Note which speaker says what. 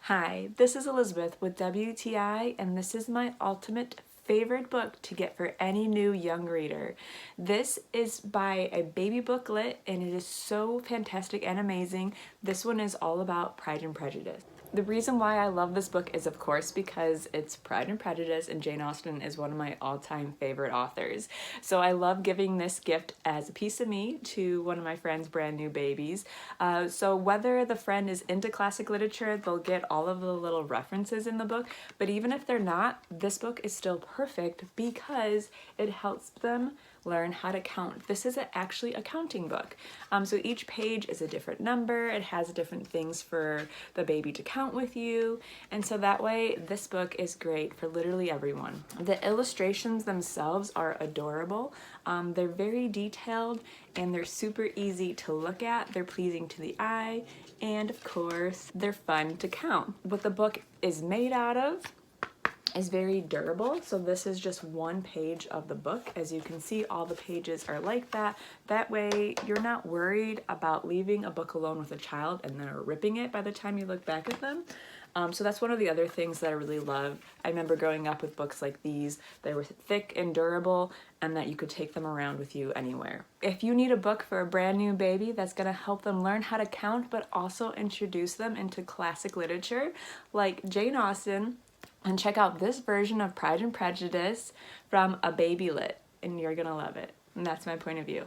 Speaker 1: Hi, this is Elizabeth with WTI, and this is my ultimate favorite book to get for any new young reader. This is by a baby booklet, and it is so fantastic and amazing. This one is all about Pride and Prejudice. The reason why I love this book is, of course, because it's Pride and Prejudice, and Jane Austen is one of my all-time favorite authors. So I love giving this gift as a piece of me to one of my friend's brand new babies. So whether the friend is into classic literature, they'll get all of the little references in the book, but even if they're not, this book is still perfect because it helps them learn how to count. This is actually a counting book. So each page is a different number. It has different things for the baby to count with you. And so that way, this book is great for literally everyone. The illustrations themselves are adorable. They're very detailed and they're super easy to look at. They're pleasing to the eye. And of course, they're fun to count. What the book is made out of is very durable. So this is just one page of the book. As you can see, all the pages are like that. That way you're not worried about leaving a book alone with a child and then ripping it by the time you look back at them. So that's one of the other things that I really love. I remember growing up with books like these. They were thick and durable and that you could take them around with you anywhere. If you need a book for a brand new baby that's gonna help them learn how to count but also introduce them into classic literature like Jane Austen, and check out this version of Pride and Prejudice from a BabyLit, and you're gonna love it. And that's my point of view.